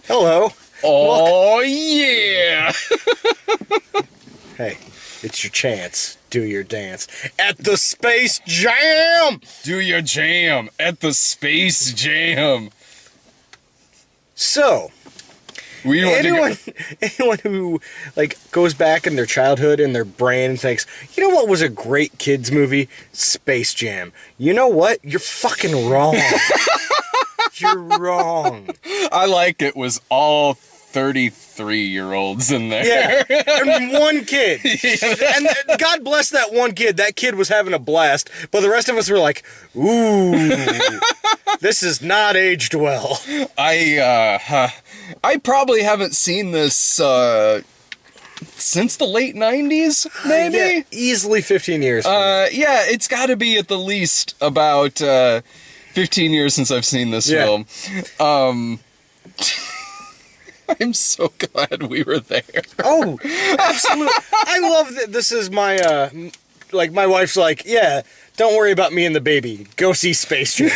Hello. Oh, yeah. Hey, it's your chance. Do your dance at the Space Jam. Do your jam at the Space Jam. So, We want to anyone who like goes back in their childhood in their brain and thinks, you know what was a great kids movie? Space Jam. You know what? You're fucking wrong. You're wrong. I like it was all 33-year-olds in there. Yeah, and one kid. And God bless that one kid. That kid was having a blast, but the rest of us were like, ooh, this is not aged well. I probably haven't seen this since the late 90s, maybe? Yeah, easily 15 years. Yeah, it's got to be at the least about 15 years since I've seen this film. I'm so glad we were there. Oh, absolutely. I love that this is my, my wife's like, yeah, don't worry about me and the baby. Go see Space Jam.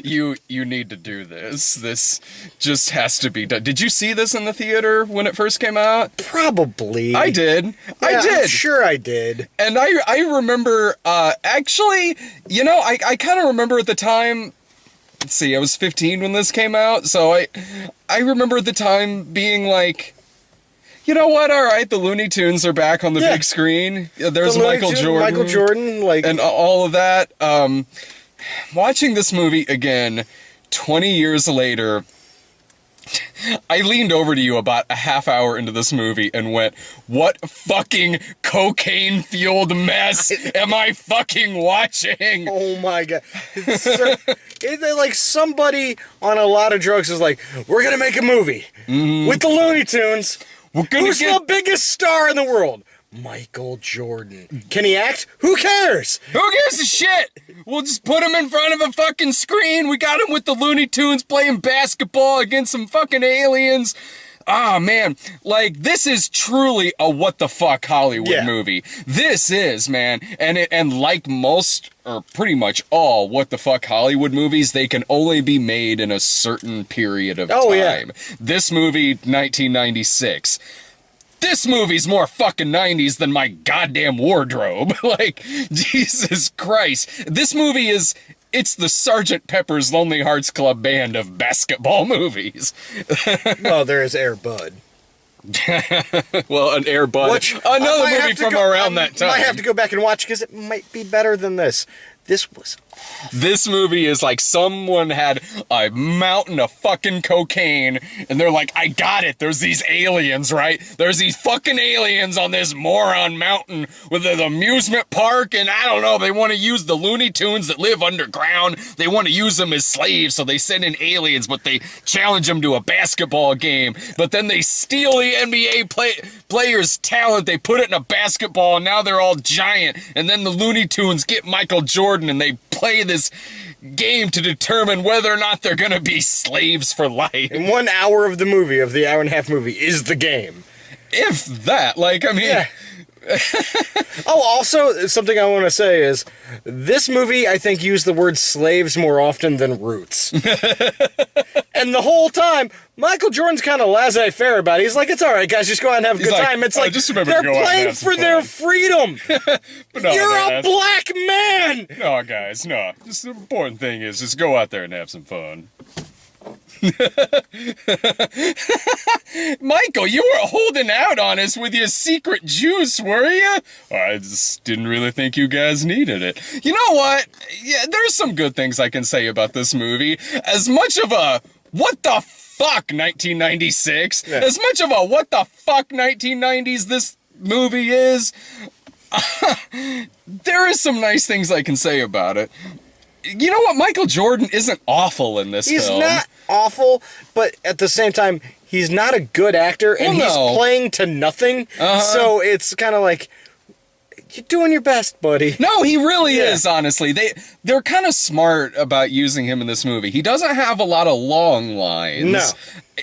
You need to do this. This just has to be done. Did you see this in the theater when it first came out? Probably. I did. Yeah, I did. I'm sure I did. And I remember, actually, you know, I kind of remember at the time, let's see, I was 15 when this came out, so I remember at the time being like, you know what, all right, the Looney Tunes are back on the big screen. There's Michael Jordan. And all of that. Watching this movie again, 20 years later, I leaned over to you about a half hour into this movie and went, what fucking cocaine-fueled mess am I fucking watching? Oh my God. It's like somebody on a lot of drugs is like, we're going to make a movie with the Looney Tunes. Who's the biggest star in the world? Michael Jordan. Can he act? Who cares? Who gives a shit? We'll just put him in front of a fucking screen. We got him with the Looney Tunes playing basketball against some fucking aliens. Ah, man. Like, this is truly a what the fuck Hollywood movie. This is, man. And like most, or pretty much all what the fuck Hollywood movies, they can only be made in a certain period of time. Yeah. This movie, 1996. This movie's more fucking 90s than my goddamn wardrobe. Like, Jesus Christ. This movie it's the Sgt. Pepper's Lonely Hearts Club Band of basketball movies. Well, there is Air Bud. Well, an Air Bud. Another movie from around that time. I might have to go back and watch because it might be better than this. This was awful. This movie is like someone had a mountain of fucking cocaine, and they're like, I got it. There's these aliens, right? There's these fucking aliens on this moron mountain with an amusement park, and I don't know, they want to use the Looney Tunes that live underground. They want to use them as slaves, so they send in aliens, but they challenge them to a basketball game. But then they steal the NBA players' talent, they put it in a basketball, and now they're all giant. And then the Looney Tunes get Michael Jordan, and they play this game to determine whether or not they're gonna be slaves for life. And 1 hour of the movie, of the hour-and-a-half movie, is the game. If that, like, I mean... Yeah. Oh, also, something I want to say is, this movie, I think, used the word slaves more often than roots. And the whole time, Michael Jordan's kind of laissez-faire about it. He's like, it's all right, guys, just go out and have a good time. It's like, just remember they're to go out and playing have some for their fun. freedom. But no, You're a black man! No, guys, no. Just the important thing is just go out there and have some fun. Michael, you were holding out on us with your secret juice, were you? I just didn't really think you guys needed it. You know what? Yeah, there's some good things I can say about this movie. As much of a what the fuck 1996, as much of a what the fuck 1990s this movie is, there is some nice things I can say about it. You know what? Michael Jordan isn't awful in this film. He's not awful, but at the same time, he's not a good actor, and he's playing to nothing. So it's kind of like, you're doing your best, buddy. No, he really is, honestly. They're kind of smart about using him in this movie. He doesn't have a lot of long lines. No.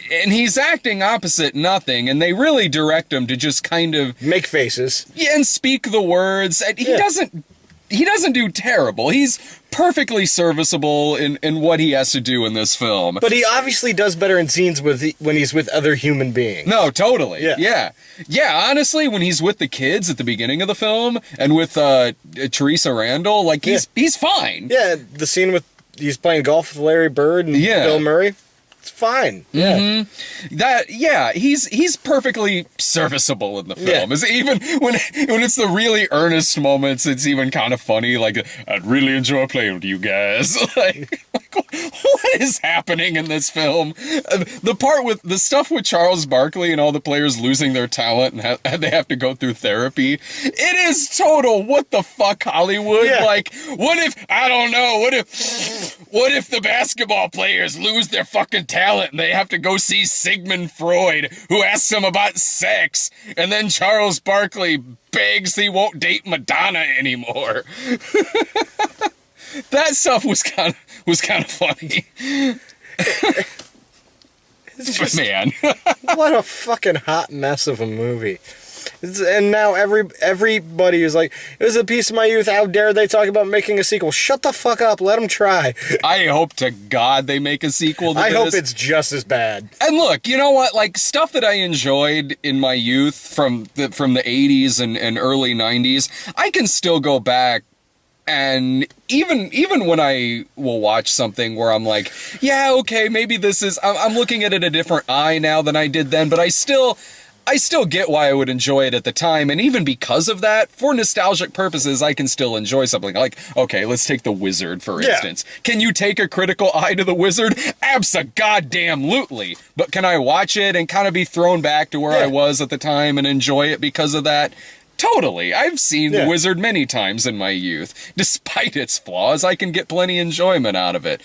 And he's acting opposite nothing, and they really direct him to just kind of... make faces. Yeah, and speak the words. And do terrible. He's perfectly serviceable in what he has to do in this film. But he obviously does better in scenes when he's with other human beings. No, totally. Yeah. Yeah, honestly, when he's with the kids at the beginning of the film and with Teresa Randall, like he's fine. Yeah, the scene with he's playing golf with Larry Bird and Bill Murray. It's fine. Yeah. He's perfectly serviceable in the film. It's even when it's the really earnest moments, it's even kind of funny. Like, I'd really enjoy playing with you guys. like what is happening in this film? The part with the stuff with Charles Barkley and all the players losing their talent and they have to go through therapy. It is total what the fuck Hollywood. Yeah. Like, what if what if the basketball players lose their fucking talent and they have to go see Sigmund Freud, who asks them about sex, and then Charles Barkley begs he won't date Madonna anymore. That stuff was kind of funny. It's just, man. what a fucking hot mess of a movie. And now everybody is like, it was a piece of my youth. How dare they talk about making a sequel? Shut the fuck up. Let them try. I hope to God they make a sequel to this. I hope it's just as bad. And look, you know what? Like, stuff that I enjoyed in my youth from the 80s and early 90s, I can still go back. And even when I will watch something where I'm like, yeah, okay, maybe this is... I'm looking at it a different eye now than I did then, but I still get why I would enjoy it at the time, and even because of that, for nostalgic purposes, I can still enjoy something. Like, okay, let's take The Wizard, for instance. Can you take a critical eye to The Wizard? Abso-goddamn-lutely. But can I watch it and kind of be thrown back to where I was at the time and enjoy it because of that? Totally. I've seen The Wizard many times in my youth. Despite its flaws, I can get plenty enjoyment out of it.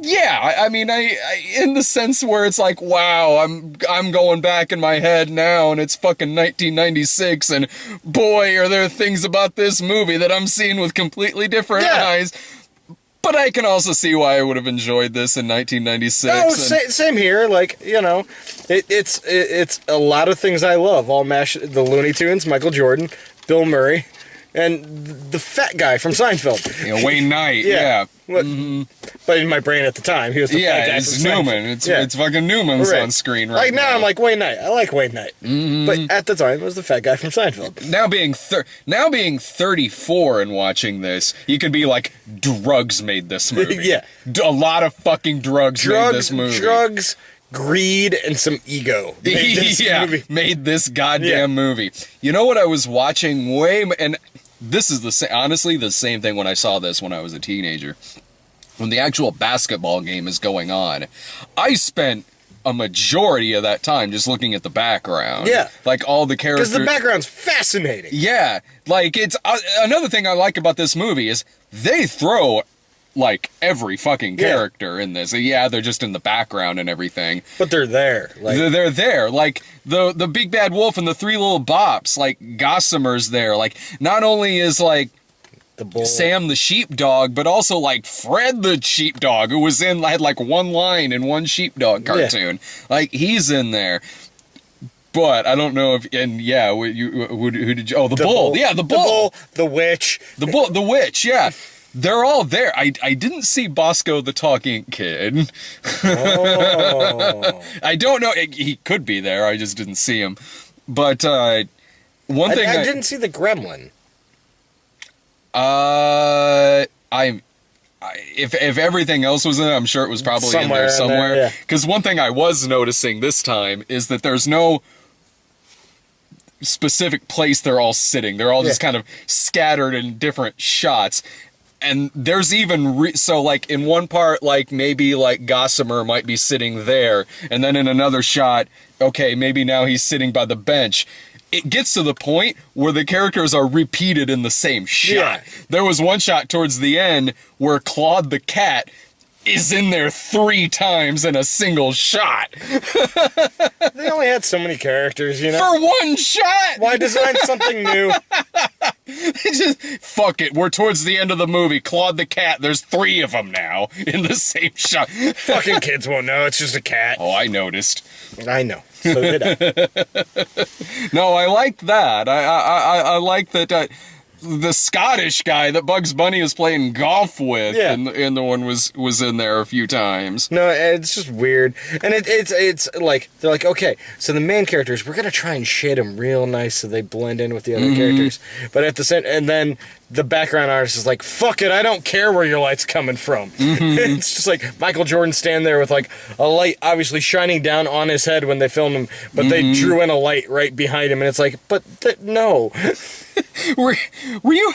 I mean, in the sense where it's like, wow, I'm going back in my head now, and it's fucking 1996, and boy, are there things about this movie that I'm seeing with completely different eyes. But I can also see why I would have enjoyed this in 1996. No, same here. Like, you know, it's a lot of things I love. All mashed, the Looney Tunes, Michael Jordan, Bill Murray, and the fat guy from Seinfeld. Yeah, Wayne Knight. Yeah. But in my brain at the time, he was the fat guy. It's Newman. It's fucking Newman's on screen right like now. I'm like Wayne Knight. I like Wayne Knight. But at the time, it was the fat guy from Seinfeld. Now being 34 and watching this, you could be like, drugs made this movie. Yeah. A lot of fucking drugs made this movie. Drugs, greed, and some ego made this goddamn movie. You know what I was watching and this is honestly the same thing when I saw this when I was a teenager. When the actual basketball game is going on, I spent a majority of that time just looking at the background. Yeah. Like all the characters. Because the background's fascinating. Yeah. Like it's another thing I like about this movie is they throw like every fucking character in this. Yeah, they're just in the background and everything. But they're there. Like, they're there. Like the big bad wolf and the three little bops, like Gossamer's there. Like not only is like the bull. Sam the sheepdog, but also like Fred the sheepdog, who had like one line in one sheepdog cartoon. Like he's in there. But I don't know if, who did you? Oh, the bull. Yeah, the bull. The witch. The witch. Yeah. They're all there. I didn't see Bosco the talking kid. Oh. I don't know. He could be there. I just didn't see him. But one thing I didn't see the gremlin. If everything else was in it, I'm sure it was probably in there somewhere. Because one thing I was noticing this time is that there's no specific place they're all sitting. They're all just kind of scattered in different shots. And there's even, so like in one part, like maybe like Gossamer might be sitting there. And then in another shot, okay, maybe now he's sitting by the bench. It gets to the point where the characters are repeated in the same shot. Yeah. There was one shot towards the end where Claude the cat is in there 3 times in a single shot. They only had so many characters, you know? For 1 shot! Why design something new? Just, fuck it, we're towards the end of the movie. Claude the cat, there's 3 of them now in the same shot. Fucking kids won't know, it's just a cat. Oh, I noticed. I know. So did I. No, I like that. I like that the Scottish guy that Bugs Bunny was playing golf with, Yeah. and the one was in there a few times. No, it's just weird. And it's like, they're like, okay, so the main characters, we're going to try and shade them real nice so they blend in with the other characters. But at the same, and then the background artist is like, fuck it, I don't care where your light's coming from. It's just like Michael Jordan standing there with like a light obviously shining down on his head when they filmed him, but they drew in a light right behind him, and it's like, but no. Were you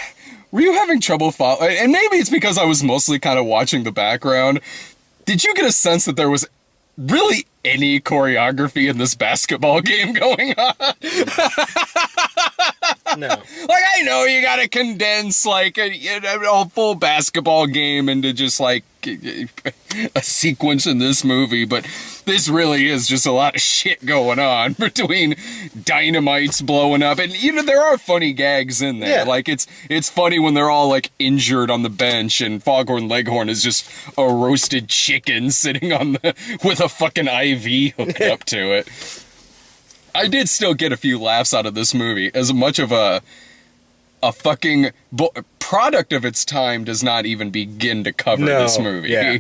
having trouble following? And maybe it's because I was mostly kind of watching the background. Did you get a sense that there was really any choreography in this basketball game going on? No. Like, I know you gotta condense, like, a full basketball game into just, like, a sequence in this movie, but this really is just a lot of shit going on between dynamites blowing up, and, you know, there are funny gags in there. Yeah. Like, it's funny when they're all, like, injured on the bench, and Foghorn Leghorn is just a roasted chicken sitting on with a fucking IV hooked up to it. I did still get a few laughs out of this movie. As much of a fucking product of its time does not even begin to cover this movie. Yeah.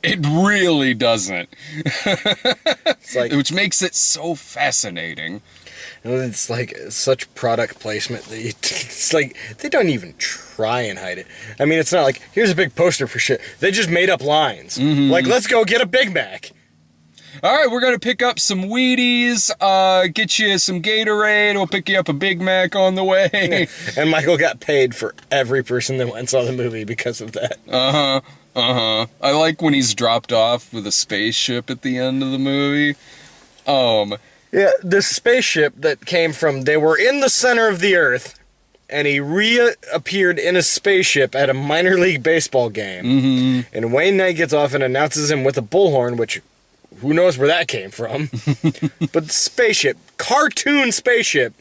It really doesn't. It's like, Which makes it so fascinating. it's like such product placement that it's like they don't even try and hide it. I mean, it's not like, here's a big poster for shit. They just made up lines. Like, let's go get a Big Mac. All right, we're going to pick up some Wheaties, get you some Gatorade, we'll pick you up a Big Mac on the way. And Michael got paid for every person that went and saw the movie because of that. I like when he's dropped off with a spaceship at the end of the movie. Yeah, this spaceship that came from, they were in the center of the Earth, and he reappeared in a spaceship at a minor league baseball game. And Wayne Knight gets off and announces him with a bullhorn, which, who knows where that came from. But spaceship, cartoon spaceship.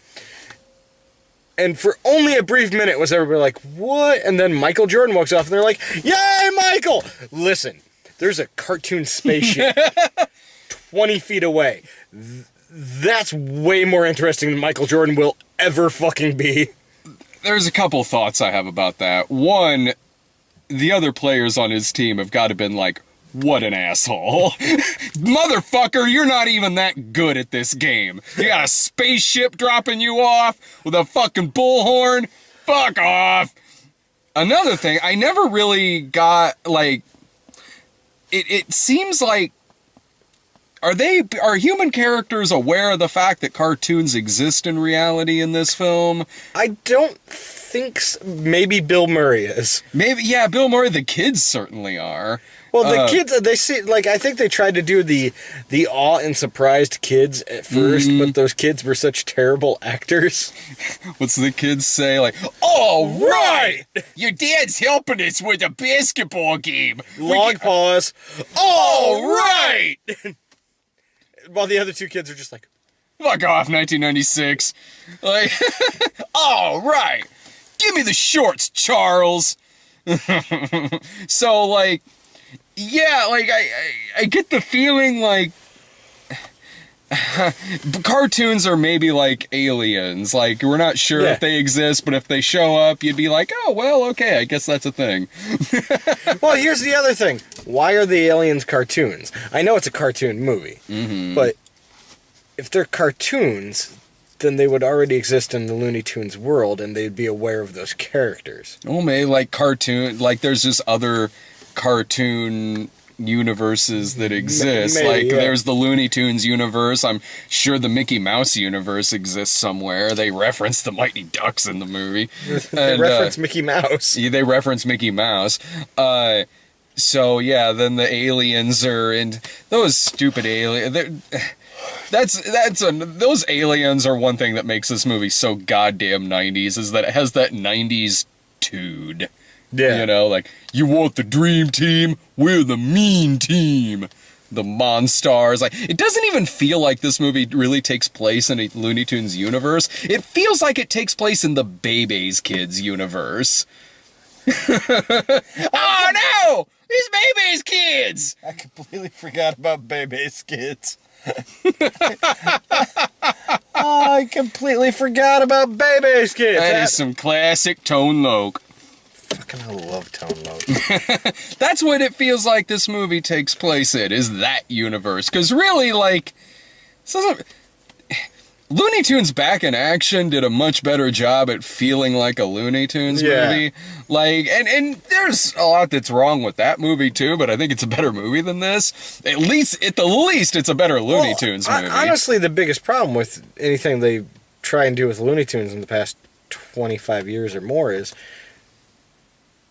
And for only a brief minute was everybody like, what? And then Michael Jordan walks off and they're like, yay, Michael! Listen, there's a cartoon spaceship 20 feet away. That's way more interesting than Michael Jordan will ever fucking be. There's a couple thoughts I have about that. One, the other players on his team have got to have been like, what an asshole. Motherfucker, you're not even that good at this game. You got a spaceship dropping you off with a fucking bullhorn? Fuck off. Another thing, I never really got, like, it seems like, are human characters aware of the fact that cartoons exist in reality in this film? I don't think so. Maybe Bill Murray is. Maybe, yeah, Bill Murray, the kids certainly are. Well, the kids, they see, like, I think they tried to do the awe and surprised kids at first, but those kids were such terrible actors. What's the kids say? Like, all right! Your dad's helping us with a basketball game. Long pause. All right! While the other two kids are just like, fuck off, 1996. Like, all right! Give me the shorts, Charles! So, like, yeah, like, I get the feeling like cartoons are maybe like aliens. Like, we're not sure if they exist, but if they show up, you'd be like, oh, well, okay, I guess that's a thing. well, here's the other thing. Why are the aliens cartoons? I know it's a cartoon movie, but if they're cartoons, then they would already exist in the Looney Tunes world, and they'd be aware of those characters. Oh, maybe like cartoon, like there's just other cartoon universes that exist. Maybe, there's the Looney Tunes universe. I'm sure the Mickey Mouse universe exists somewhere. They reference the Mighty Ducks in the movie. They reference Mickey Mouse. They reference Mickey Mouse. So yeah, then the aliens are in those stupid aliens. Those aliens are one thing that makes this movie so goddamn 90s, is that it has that 90s tude Yeah. You know, like, you want the dream team? We're the mean team. The Monstars. Like, it doesn't even feel like this movie really takes place in a Looney Tunes universe. It feels like it takes place in the Bebe's Kids universe. Oh no! These Bebe's Kids! I completely forgot about Bebe's Kids. I completely forgot about Bebe's Kids. That is some classic Tone Loc. Fucking I love Tone Loc. That's what it feels like this movie takes place in, is that universe. Because really, like, Looney Tunes Back in Action did a much better job at feeling like a Looney Tunes movie. Like, and there's a lot that's wrong with that movie too, but I think it's a better movie than this. At the least, it's a better Looney Tunes movie. Honestly, the biggest problem with anything they try and do with Looney Tunes in the past 25 years or more is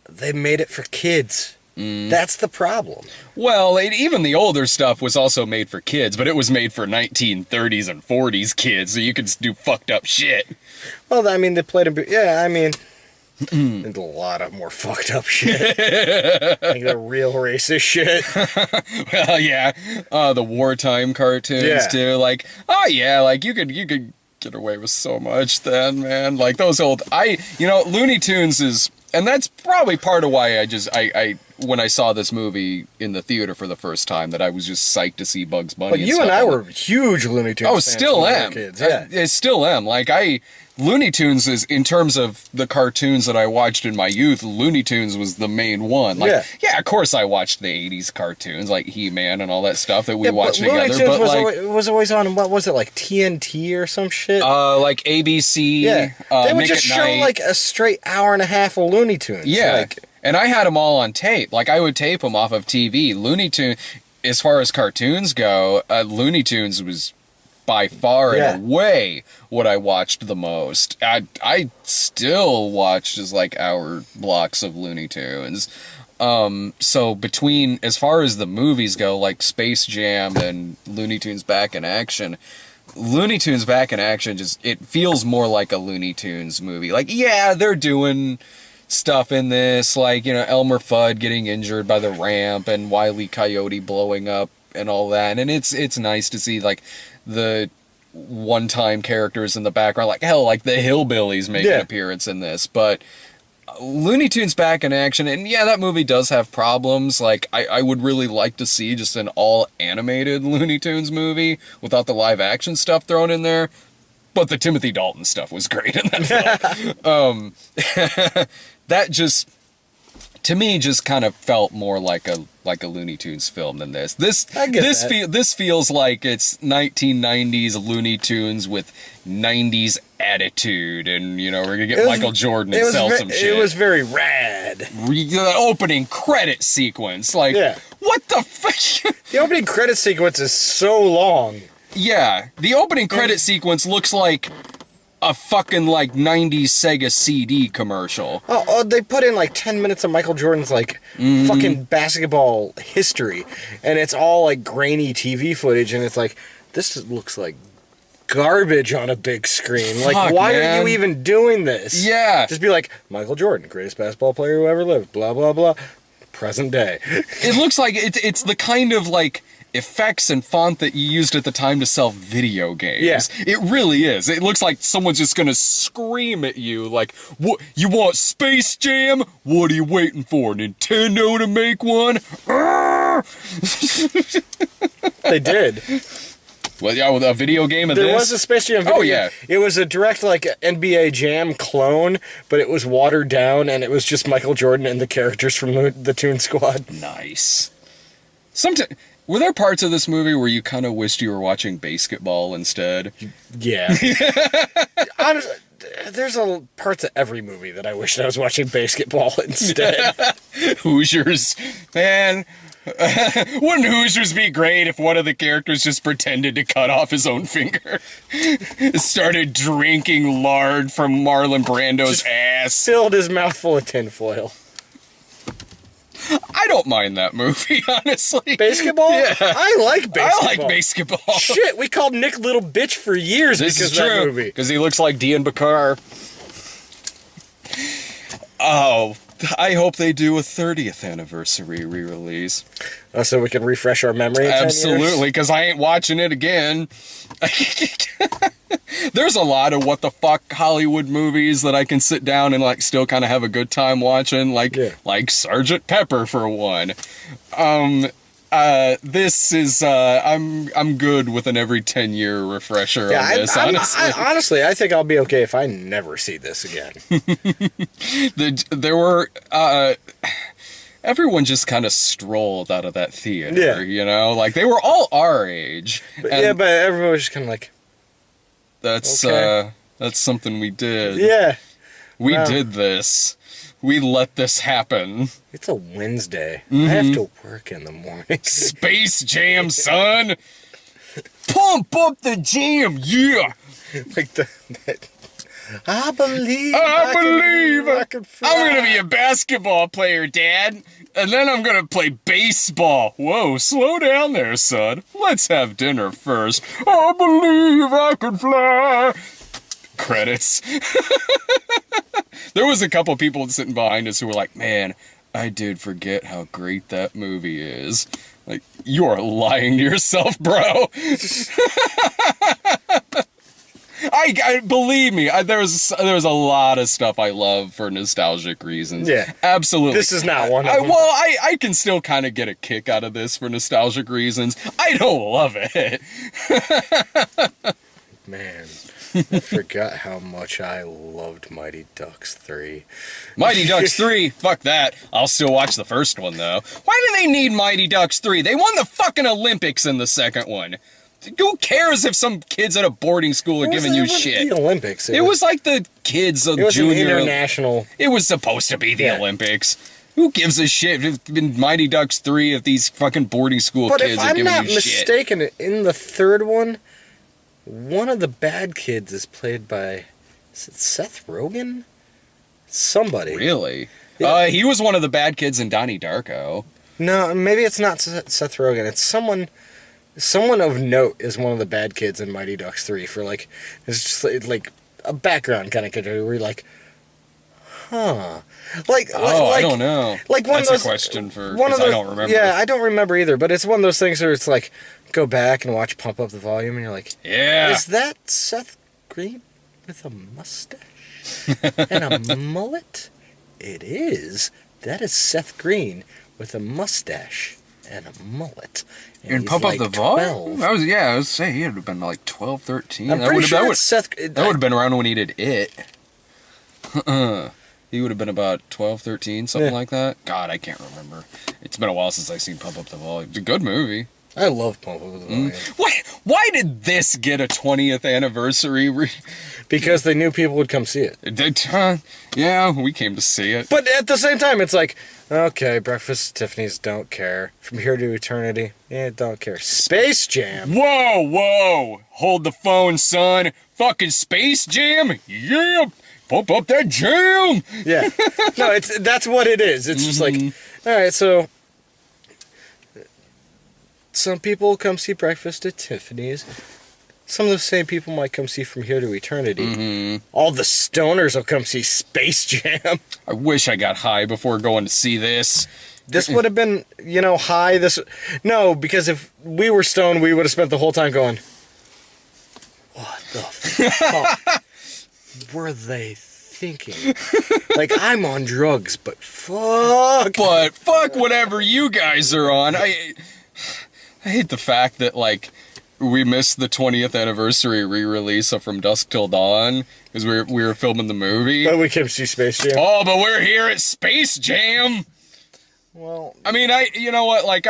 they made it for kids. That's the problem. Well, even the older stuff was also made for kids, but it was made for 1930s and 40s kids, so you could do fucked up shit. Well, I mean, they played them. Yeah, I mean, there's a lot of more fucked up shit. Like the real racist shit. Well, yeah, the wartime cartoons too. Like, oh yeah, like you could get away with so much then, man. Like those old, Looney Tunes is. And that's probably part of why I when I saw this movie in the theater for the first time, that I was just psyched to see Bugs Bunny. But you and I were huge Looney Tunes fans. Still am. Kids. Yeah. I still am. Like, Looney Tunes is, in terms of the cartoons that I watched in my youth, Looney Tunes was the main one. Like, yeah, of course I watched the 80s cartoons, like He-Man and all that stuff that we watched together. Looney Tunes was always on, what was it, like TNT or some shit? Like ABC. Yeah. They would Nick just at show Night. like a straight hour and a half of Looney Tunes. Yeah. Like, and I had them all on tape. Like, I would tape them off of TV. Looney Tunes, as far as cartoons go, Looney Tunes was by far and away what I watched the most. I still watch just like hour blocks of Looney Tunes. So between, as far as the movies go, like Space Jam and Looney Tunes Back in Action, Looney Tunes Back in Action it feels more like a Looney Tunes movie. Like, yeah, they're doing stuff in this, like, Elmer Fudd getting injured by the ramp and Wile E. Coyote blowing up and all that. And it's nice to see, like, the one-time characters in the background, like, hell, like the Hillbillies make an appearance in this. But Looney Tunes Back in Action, and yeah, that movie does have problems. Like, I would really like to see just an all-animated Looney Tunes movie without the live-action stuff thrown in there. But the Timothy Dalton stuff was great in that film. That just, to me, just kind of felt more like a Looney Tunes film than this. This feels like it's 1990s Looney Tunes with 90s attitude, and we're gonna get Michael Jordan and sell some shit. It was very rad. The opening credit sequence, like, what the fuck? The opening credit sequence is so long. Yeah, the opening credit sequence looks like a fucking, like, 90s Sega CD commercial. Oh, they put in, like, 10 minutes of Michael Jordan's, like, fucking basketball history. And it's all, like, grainy TV footage. And it's like, this looks like garbage on a big screen. Fuck, like, why man. are you even doing this? Yeah. Just be like, Michael Jordan, greatest basketball player who ever lived. Blah, blah, blah. Present day. It looks like it's the kind of, like, effects and font that you used at the time to sell video games. Yeah. It really is. It looks like someone's just gonna scream at you like, "What, you want Space Jam? What are you waiting for? Nintendo to make one?" They did. Well, yeah, with a video game of this? There was a Space Jam video. Oh, yeah. It was a direct, like, NBA Jam clone, but it was watered down, and it was just Michael Jordan and the characters from the Toon Squad. Nice. Were there parts of this movie where you kind of wished you were watching basketball instead? Yeah. Honestly, there's parts of every movie that I wished I was watching basketball instead. Hoosiers. Man, wouldn't Hoosiers be great if one of the characters just pretended to cut off his own finger? Started drinking lard from Marlon Brando's ass. Filled his mouth full of tinfoil. I don't mind that movie, honestly. Basketball? Yeah. I like basketball. I like basketball. Shit, we called Nick Little Bitch for years This because is of that true, movie. because he looks like Dean Bakar. Oh, I hope they do a 30th anniversary re-release. So we can refresh our memory in 10 years? Absolutely, because I ain't watching it again. There's a lot of what the fuck Hollywood movies that I can sit down and like still kind of have a good time watching, like Sergeant Pepper for one. This is I'm good with an every 10-year refresher on this. Honestly, I think I'll be okay if I never see this again. There were everyone just kind of strolled out of that theater, you know, like they were all our age. But everyone was just kind of like, that's something we did. Yeah, we did this. We let this happen. It's a Wednesday. I have to work in the morning. Space Jam, son. Pump up the jam, yeah. Like I believe I can fly. I'm gonna be a basketball player, Dad, and then I'm gonna play baseball. Whoa, slow down there, son. Let's have dinner first. I believe I can fly. Credits. There was a couple people sitting behind us who were like, man, I did forget how great that movie is. Like, you are lying to yourself, bro. I believe me, there was a lot of stuff I love for nostalgic reasons. Yeah, absolutely. This is not one of them. Well, I can still kind of get a kick out of this for nostalgic reasons. I don't love it. Man, I forgot how much I loved Mighty Ducks 3. Mighty Ducks 3? Fuck that. I'll still watch the first one, though. Why do they need Mighty Ducks 3? They won the fucking Olympics in the second one. Who cares if some kids at a boarding school are giving you shit? The Olympics. It was like the kids of junior. International. It was supposed to be the Olympics. Who gives a shit if it's been Mighty Ducks 3 if these fucking boarding school kids are giving you shit? But if I'm not mistaken, in the third one, one of the bad kids is played by, is it Seth Rogen? Somebody. Really? Yeah. He was one of the bad kids in Donnie Darko. No, maybe it's not Seth Rogen. It's someone of note is one of the bad kids in Mighty Ducks 3 for like, it's just like a background kind of character where you're like, huh. I don't know. Like one That's of those, a question for, one of those, I don't remember. Yeah, I don't remember either, but it's one of those things where it's like, go back and watch Pump Up the Volume and you're like, yeah. Is that Seth Green with a mustache and a mullet? It is. That is Seth Green with a mustache and a mullet. And Pump Up the Volume? I was saying he would have been like 12, 13. I'm pretty sure Seth... That would have been around when he did It. He would have been about 12, 13, something like that. God, I can't remember. It's been a while since I've seen Pump Up the Volume. It's a good movie. I love Pump Up the Volume. Why did this get a 20th anniversary? Because they knew people would come see it. Yeah, we came to see it. But at the same time, it's like, okay, Breakfast at Tiffany's, don't care. From Here to Eternity, don't care. Space Jam. Whoa. Hold the phone, son. Fucking Space Jam? Yeah. Pump up that jam. Yeah. No, that's what it is. It's just like, all right, so some people come see Breakfast at Tiffany's. Some of those same people might come see From Here to Eternity. All the stoners will come see Space Jam. I wish I got high before going to see this. This would have been, high. No, because if we were stoned, we would have spent the whole time going, what the fuck were they thinking? Like, I'm on drugs, but fuck. But fuck whatever you guys are on. I hate the fact that, like, we missed the 20th anniversary re-release of From Dusk Till Dawn because we were filming the movie. But we came to see Space Jam. Oh, but we're here at Space Jam. Well, I mean, you know what? Like,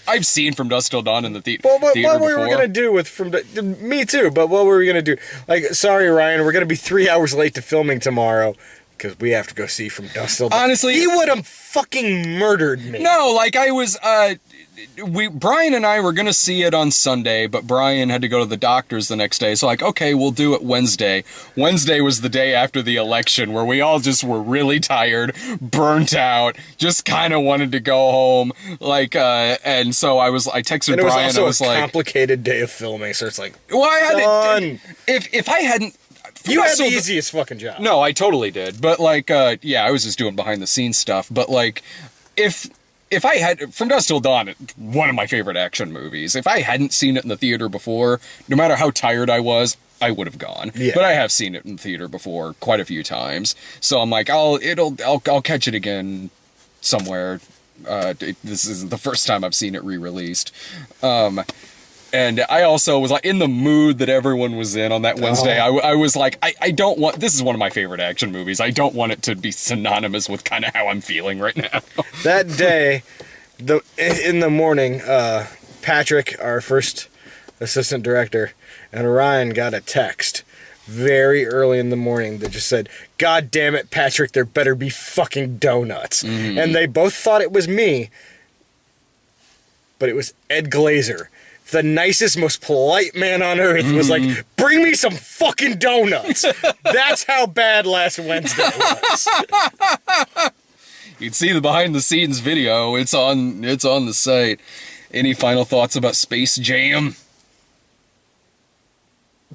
I've seen From Dusk Till Dawn in the theater before. What were we gonna do with me too? But what were we gonna do? Like, sorry, Ryan, we're gonna be 3 hours late to filming tomorrow because we have to go see From Dusk Till Dawn. Honestly, he would have fucking murdered me. No, like I was. Brian and I were gonna see it on Sunday, but Brian had to go to the doctor's the next day. So like, okay, we'll do it Wednesday. Wednesday was the day after the election where we all just were really tired, burnt out, just kind of wanted to go home. Like, and so I texted and it was Brian. Also I was a like, complicated day of filming, so it's like, well, if I hadn't. You had the easiest fucking job. No, I totally did. But like, yeah, I was just doing behind the scenes stuff. But like, if I had From Dusk Till Dawn, one of my favorite action movies. If I hadn't seen it in the theater before, no matter how tired I was, I would have gone. Yeah. But I have seen it in the theater before quite a few times. So I'm like, I'll catch it again somewhere. This is the first time I've seen it re-released. And I also was like in the mood that everyone was in on that Wednesday. I was like, I don't want, this is one of my favorite action movies. I don't want it to be synonymous with kind of how I'm feeling right now. That day, in the morning, Patrick, our first assistant director, and Ryan got a text very early in the morning that just said, "God damn it, Patrick, there better be fucking donuts." Mm-hmm. And they both thought it was me, but it was Ed Glazer. The nicest, most polite man on earth was like, "Bring me some fucking donuts." That's how bad last Wednesday was. You can see the behind the scenes video. It's on the site. Any final thoughts about Space Jam?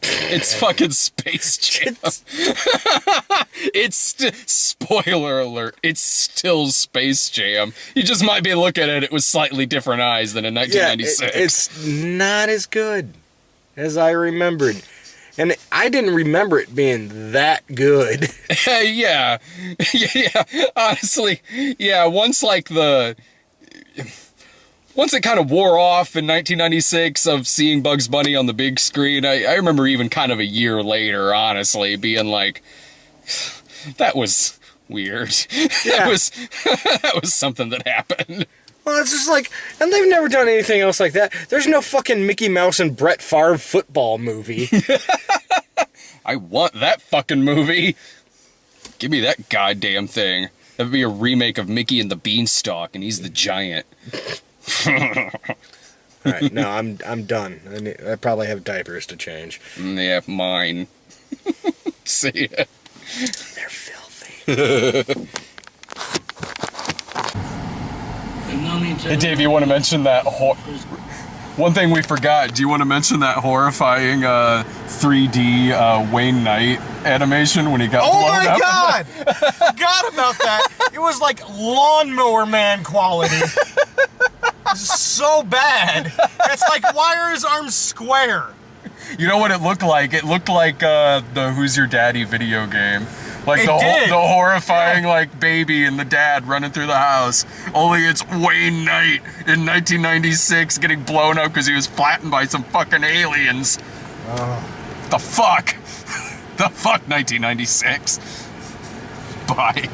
It's fucking Space Jam. Spoiler alert, it's still Space Jam. You just might be looking at it with slightly different eyes than in 1996. Yeah, it's not as good as I remembered. And I didn't remember it being that good. Yeah. Honestly, yeah, once it kind of wore off in 1996 of seeing Bugs Bunny on the big screen, I remember even kind of a year later, honestly, being like, that was weird. Yeah. That was something that happened. Well, it's just like, and they've never done anything else like that. There's no fucking Mickey Mouse and Brett Favre football movie. I want that fucking movie. Give me that goddamn thing. That would be a remake of Mickey and the Beanstalk, and he's the giant. All right, no, I'm done. I probably have diapers to change. Yeah, mine. See ya. They're filthy. Hey Dave, you want to mention that one thing we forgot? Do you want to mention that horrifying 3D Wayne Knight animation when he got blown up? Oh my god! Forgot about that. It was like Lawnmower Man quality. It's so bad. It's like, why are his arms square? You know what it looked like? It looked like the Who's Your Daddy video game. Like the horrifying like baby and the dad running through the house. Only it's Wayne Knight in 1996 getting blown up because he was flattened by some fucking aliens. The fuck? The fuck 1996? Bye.